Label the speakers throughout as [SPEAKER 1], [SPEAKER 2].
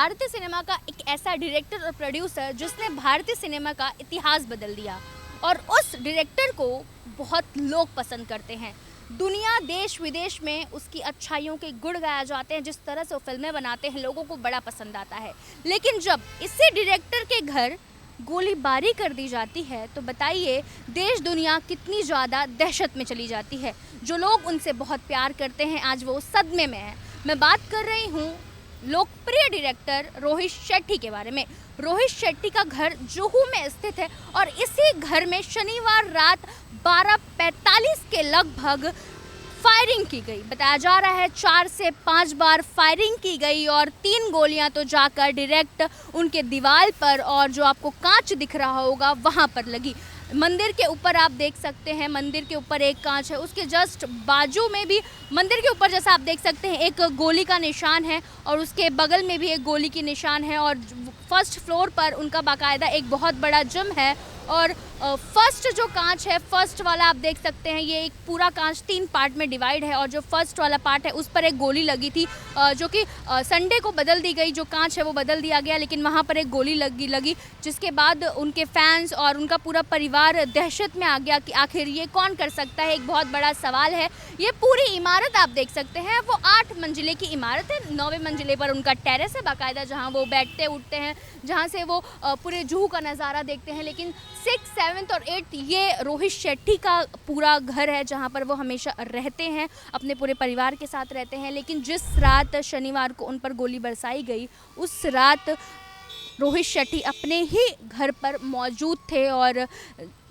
[SPEAKER 1] भारतीय सिनेमा का एक ऐसा डायरेक्टर और प्रोड्यूसर जिसने भारतीय सिनेमा का इतिहास बदल दिया और उस डायरेक्टर को बहुत लोग पसंद करते हैं। दुनिया देश विदेश में उसकी अच्छाइयों के गुण गाए जाते हैं। जिस तरह से वो फिल्में बनाते हैं लोगों को बड़ा पसंद आता है। लेकिन जब इसी डायरेक्टर के घर गोलीबारी कर दी जाती है तो बताइए देश दुनिया कितनी ज़्यादा दहशत में चली जाती है। जो लोग उनसे बहुत प्यार करते हैं आज वो सदमे में हैं। मैं बात कर रही हूँ लोकप्रिय डायरेक्टर रोहित शेट्टी के बारे में। रोहित शेट्टी का घर जुहू में स्थित है और इसी घर में शनिवार रात 12:45 के लगभग फायरिंग की गई। बताया जा रहा है 4 से 5 बार फायरिंग की गई और 3 गोलियां तो जाकर डायरेक्ट उनके दीवार पर और जो आपको कांच दिख रहा होगा वहां पर लगी। मंदिर के ऊपर आप देख सकते हैं, मंदिर के ऊपर एक कांच है, उसके जस्ट बाजू में भी मंदिर के ऊपर जैसा आप देख सकते हैं एक गोली का निशान है और उसके बगल में भी एक गोली की निशान है। और फर्स्ट फ्लोर पर उनका बाकायदा एक बहुत बड़ा जिम है और फर्स्ट जो कांच है, फर्स्ट वाला आप देख सकते हैं, ये एक पूरा कांच 3 पार्ट में डिवाइड है और जो फर्स्ट वाला पार्ट है उस पर एक गोली लगी थी जो कि संडे को बदल दी गई। जो कांच है वो बदल दिया गया लेकिन वहाँ पर एक गोली लगी जिसके बाद उनके फैंस और उनका पूरा परिवार दहशत में आ गया कि आखिर ये कौन कर सकता है। एक बहुत बड़ा सवाल है। ये पूरी इमारत आप देख सकते हैं वो 8 मंजिले की इमारत है। 9वें मंजिले पर उनका टेरेस है बाकायदा, जहाँ वो बैठते उठते हैं, जहाँ से वो पूरे जुहू का नज़ारा देखते हैं। लेकिन 6, 7 और 8 ये रोहित शेट्टी का पूरा घर है जहाँ पर वो हमेशा रहते हैं, अपने पूरे परिवार के साथ रहते हैं। लेकिन जिस रात शनिवार को उन पर गोली बरसाई गई उस रात रोहित शेट्टी अपने ही घर पर मौजूद थे और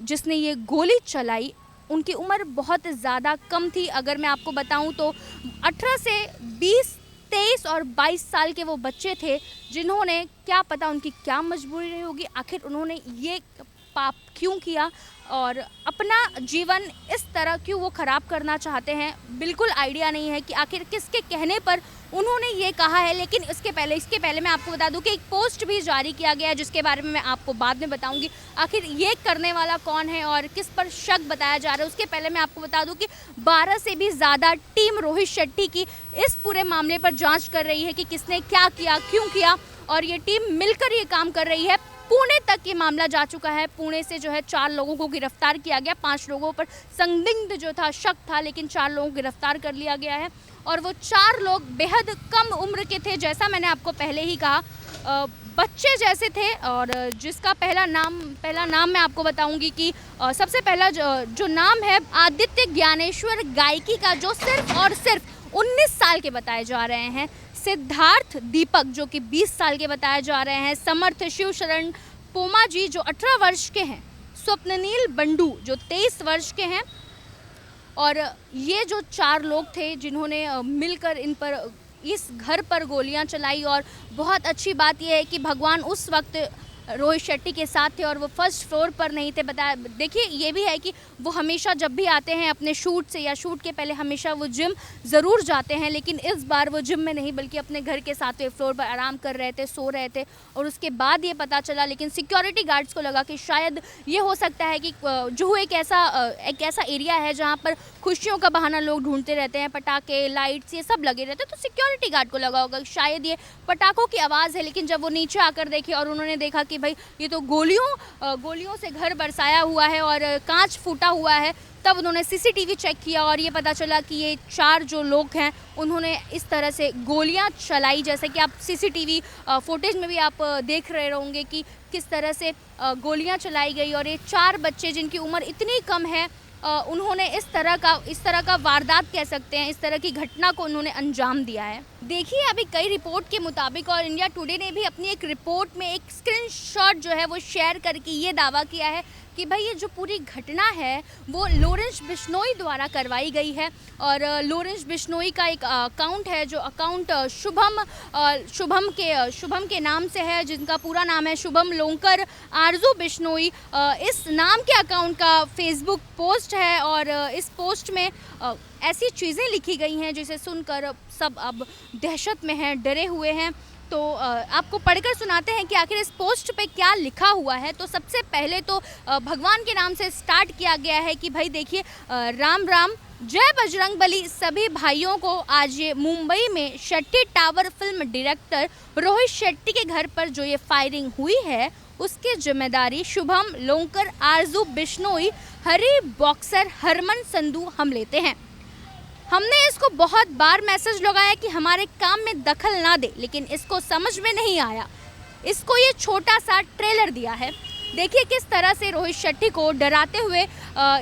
[SPEAKER 1] जिसने ये गोली चलाई उनकी उम्र बहुत ज़्यादा कम थी। अगर मैं आपको बताऊं तो 18 से 20, 23 और 22 साल के वो बच्चे थे जिन्होंने, क्या पता उनकी क्या मजबूरी रही होगी, आखिर उन्होंने ये पाप क्यों किया और अपना जीवन इस तरह क्यों वो ख़राब करना चाहते हैं। बिल्कुल आइडिया नहीं है कि आखिर किसके कहने पर उन्होंने ये कहा है। लेकिन इसके पहले मैं आपको बता दूं कि एक पोस्ट भी जारी किया गया है जिसके बारे में मैं आपको बाद में बताऊंगी आखिर ये करने वाला कौन है और किस पर शक बताया जा रहा है। उसके पहले मैं आपको बता दूं कि 12 से भी ज़्यादा टीम रोहित शेट्टी की इस पूरे मामले पर जाँच कर रही है कि किसने क्या किया, क्यों किया, और ये टीम मिलकर ये काम कर रही है। पुणे तक ये मामला जा चुका है। पुणे से जो है 4 लोगों को गिरफ्तार किया गया। 5 लोगों पर संदिग्ध जो था, शक था, लेकिन 4 लोगों को गिरफ्तार कर लिया गया है और वो 4 लोग बेहद कम उम्र के थे। जैसा मैंने आपको पहले ही कहा, बच्चे जैसे थे और जिसका पहला नाम मैं आपको बताऊंगी कि सबसे पहला जो नाम है आदित्य ज्ञानेश्वर गायकी का, जो सिर्फ और सिर्फ 19 साल के बताए जा रहे हैं। सिद्धार्थ दीपक जो कि 20 साल के बताए जा रहे हैं। समर्थ शिव शरण पोमा जी जो 18 वर्ष के हैं। स्वप्ननील बंडू जो 23 वर्ष के हैं। और ये जो 4 लोग थे जिन्होंने मिलकर इन पर, इस घर पर गोलियां चलाई। और बहुत अच्छी बात यह है कि भगवान उस वक्त रोहित शेट्टी के साथ थे और वो फर्स्ट फ्लोर पर नहीं थे। बताया, देखिए ये भी है कि वो हमेशा जब भी आते हैं अपने शूट से या शूट के पहले हमेशा वो जिम ज़रूर जाते हैं, लेकिन इस बार वो जिम में नहीं बल्कि अपने घर के 7वें फ्लोर पर आराम कर रहे थे, सो रहे थे। और उसके बाद ये पता चला, लेकिन सिक्योरिटी गार्ड्स को लगा कि शायद ये हो सकता है कि जुहू एक ऐसा एरिया है जहाँ पर खुशियों का बहाना लोग ढूंढते रहते हैं, पटाखे, लाइट्स ये सब लगे रहते हैं। तो सिक्योरिटी गार्ड को लगा होगा शायद ये पटाखों की आवाज़ है। लेकिन जब वो नीचे आकर देखे और उन्होंने देखा कि भाई ये तो गोलियों से घर बरसाया हुआ है और कांच फूटा हुआ है, तब उन्होंने सीसीटीवी चेक किया और ये पता चला कि ये 4 जो लोग हैं उन्होंने इस तरह से गोलियां चलाई। जैसे कि आप सीसीटीवी फुटेज में भी आप देख रहे होंगे कि किस तरह से गोलियां चलाई गई। और ये 4 बच्चे जिनकी उम्र इतनी कम है, उन्होंने इस तरह का वारदात कह सकते हैं, इस तरह की घटना को उन्होंने अंजाम दिया है। देखिए अभी कई रिपोर्ट के मुताबिक और इंडिया टुडे ने भी अपनी एक रिपोर्ट में एक स्क्रीनशॉट जो है वो शेयर करके ये दावा किया है कि भाई ये जो पूरी घटना है वो लॉरेंस बिश्नोई द्वारा करवाई गई है। और लॉरेंस बिश्नोई का एक अकाउंट है, जो अकाउंट शुभम के नाम से है, जिनका पूरा नाम है शुभम लोंकर आरजू बिश्नोई। इस नाम के अकाउंट का फेसबुक पोस्ट है और इस पोस्ट में ऐसी चीज़ें लिखी गई हैं जिसे सुनकर सब अब दहशत में हैं, डरे हुए हैं। तो आपको पढ़कर सुनाते हैं कि आखिर इस पोस्ट पे क्या लिखा हुआ है। तो सबसे पहले तो भगवान के नाम से स्टार्ट किया गया है कि भाई देखिए, राम राम जय बजरंगबली सभी भाइयों को। आज ये मुंबई में Shetty tower film director Rohit Shetty के घर पर जो ये फायरिंग हुई है उसकी जिम्मेदारी शुभम लोंकर, आरजू बिश्नोई, हरी बॉक्सर, हरमन संधू हम लेते हैं। हमने इसको बहुत बार मैसेज लगाया कि हमारे काम में दखल ना दे, लेकिन इसको समझ में नहीं आया। इसको ये छोटा सा ट्रेलर दिया है। देखिए किस तरह से रोहित शेट्टी को डराते हुए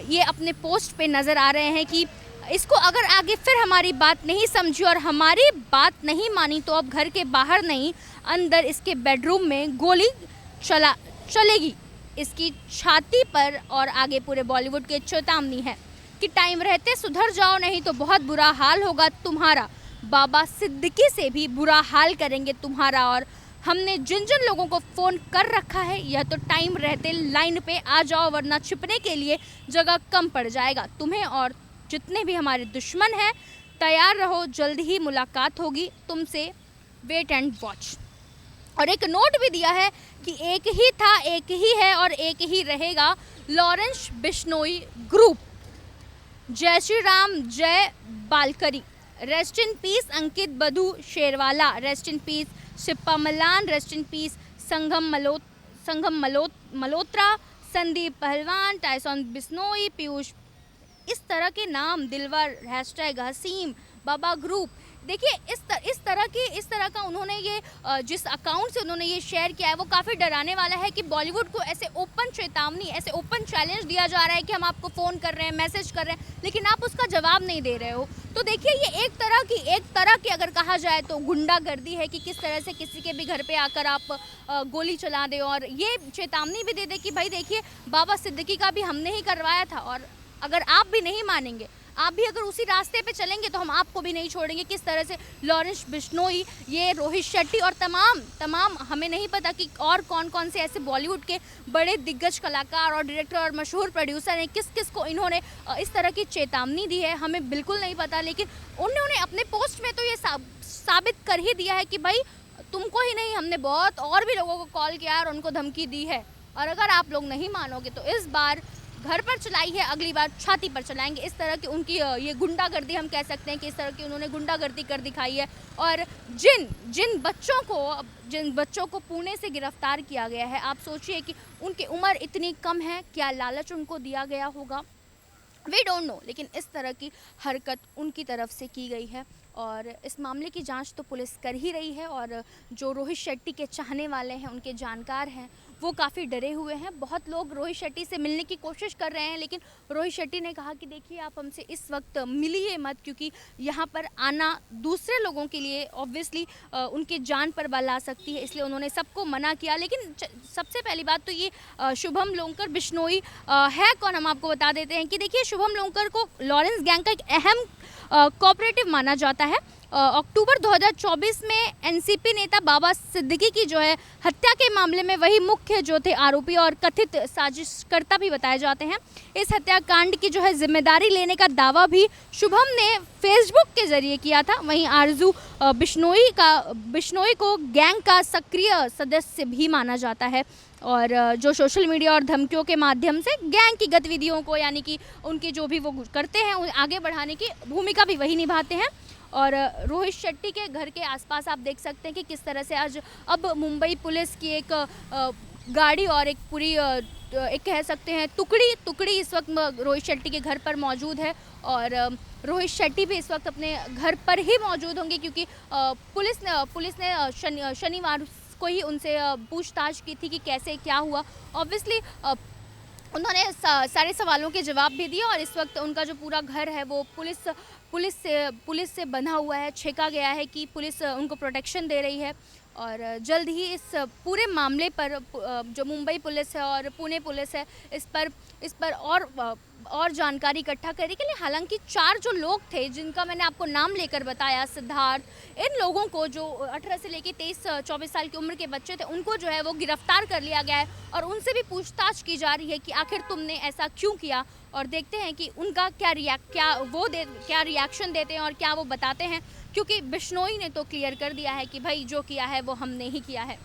[SPEAKER 1] ये अपने पोस्ट पे नज़र आ रहे हैं कि इसको अगर आगे फिर हमारी बात नहीं समझी और हमारी बात नहीं मानी तो अब घर के बाहर नहीं अंदर इसके बेडरूम में गोली चलेगी। इसकी छाती पर और आगे पूरे बॉलीवुड के चेतावनी है कि टाइम रहते सुधर जाओ, नहीं तो बहुत बुरा हाल होगा तुम्हारा। बाबा सिद्दीकी से भी बुरा हाल करेंगे तुम्हारा। और हमने जिन जिन लोगों को फ़ोन कर रखा है या तो टाइम रहते लाइन पे आ जाओ, वरना छिपने के लिए जगह कम पड़ जाएगा तुम्हें। और जितने भी हमारे दुश्मन हैं तैयार रहो, जल्द ही मुलाकात होगी तुमसे, वेट एंड वॉच। और एक नोट भी दिया है कि एक ही था, एक ही है और एक ही रहेगा लॉरेंस बिश्नोई ग्रुप। जय श्री राम, जय Balkari, rest in peace Ankit Badhu Sherwala, rest in peace Shippa Malan, rest in peace Sangam Malhotra, Sandeep Pahalwan, Tyson Bishnoi, Piyush, इस तरह के नाम, दिलवर, हैशटैग हसीम, बाबा ग्रुप। देखिए इस तरह का उन्होंने ये जिस अकाउंट से उन्होंने ये शेयर किया है वो काफ़ी डराने वाला है कि बॉलीवुड को ऐसे ओपन चेतावनी, ऐसे ओपन चैलेंज दिया जा रहा है कि हम आपको फ़ोन कर रहे हैं, मैसेज कर रहे हैं, लेकिन आप उसका जवाब नहीं दे रहे हो। तो देखिए ये एक तरह की अगर कहा जाए तो गुंडागर्दी है कि किस तरह से किसी के भी घर पे आकर आप गोली चला दें और ये चेतावनी भी दे दे कि भाई देखिए बाबा सिद्दीकी का भी हमने ही करवाया था और अगर आप भी नहीं मानेंगे, आप भी अगर उसी रास्ते पे चलेंगे तो हम आपको भी नहीं छोड़ेंगे। किस तरह से लॉरेंस बिश्नोई, ये रोहित शेट्टी और तमाम हमें नहीं पता कि और कौन से ऐसे बॉलीवुड के बड़े दिग्गज कलाकार और डायरेक्टर और मशहूर प्रोड्यूसर हैं, किस को इन्होंने इस तरह की चेतावनी दी है हमें बिल्कुल नहीं पता। लेकिन उन्होंने अपने पोस्ट में तो ये साबित कर ही दिया है कि भाई तुमको ही नहीं, हमने बहुत और भी लोगों को कॉल किया और उनको धमकी दी है। और अगर आप लोग नहीं मानोगे तो इस बार घर पर चलाई है, अगली बार छाती पर चलाएंगे। इस तरह की उनकी ये गुंडागर्दी हम कह सकते हैं कि इस तरह की उन्होंने गुंडागर्दी कर दिखाई है। और जिन बच्चों को पुणे से गिरफ्तार किया गया है, आप सोचिए कि उनकी उम्र इतनी कम है, क्या लालच उनको दिया गया होगा, वी डोंट नो। लेकिन इस तरह की हरकत उनकी तरफ से की गई है और इस मामले की जांच तो पुलिस कर ही रही है। और जो रोहित शेट्टी के चाहने वाले हैं, उनके जानकार हैं, वो काफ़ी डरे हुए हैं। बहुत लोग रोहित शेट्टी से मिलने की कोशिश कर रहे हैं, लेकिन रोहित शेट्टी ने कहा कि देखिए आप हमसे इस वक्त मिलिए मत, क्योंकि यहाँ पर आना दूसरे लोगों के लिए ऑब्वियसली उनकी जान पर बल आ सकती है, इसलिए उन्होंने सबको मना किया। लेकिन सबसे पहली बात तो ये शुभम लोंकर बिश्नोई है कौन, हम आपको बता देते हैं कि देखिए शुभम लोंकर को लॉरेंस गैंग का एक अहम कोऑपरेटिव माना जाता है। अक्टूबर 2024 में एनसीपी नेता बाबा सिद्दीकी की जो है हत्या के मामले में वही मुख्य जो थे आरोपी और कथित साजिशकर्ता भी बताए जाते हैं। इस हत्याकांड की जो है जिम्मेदारी लेने का दावा भी शुभम ने फेसबुक के जरिए किया था। वहीं आरजू बिश्नोई को गैंग का सक्रिय सदस्य भी माना जाता है और जो सोशल मीडिया और धमकियों के माध्यम से गैंग की गतिविधियों को, यानी कि उनकी जो भी वो करते हैं उन्हें आगे बढ़ाने की भूमिका भी वही निभाते हैं। और रोहित शेट्टी के घर के आसपास आप देख सकते हैं कि किस तरह से आज अब मुंबई पुलिस की एक गाड़ी और एक पूरी एक कह सकते हैं टुकड़ी इस वक्त रोहित शेट्टी के घर पर मौजूद है। और रोहित शेट्टी भी इस वक्त अपने घर पर ही मौजूद होंगे, क्योंकि पुलिस ने शनिवार को ही उनसे पूछताछ की थी कि कैसे क्या हुआ। ऑब्वियसली उन्होंने सारे सवालों के जवाब भी दिए और इस वक्त उनका जो पूरा घर है वो पुलिस से बंधा हुआ है, छेका गया है कि पुलिस उनको प्रोटेक्शन दे रही है। और जल्द ही इस पूरे मामले पर जो मुंबई पुलिस है और पुणे पुलिस है इस पर और जानकारी इकट्ठा करने के लिए, हालांकि 4 जो लोग थे जिनका मैंने आपको नाम लेकर बताया, सिद्धार्थ, इन लोगों को जो 18 से लेकर 23-24 साल की उम्र के बच्चे थे उनको जो है वो गिरफ्तार कर लिया गया है और उनसे भी पूछताछ की जा रही है कि आखिर तुमने ऐसा क्यों किया। और देखते हैं कि उनका क्या रिएक्शन देते हैं और क्या वो बताते हैं, क्योंकि बिश्नोई ने तो क्लियर कर दिया है कि भाई जो किया है वो हमने ही किया है।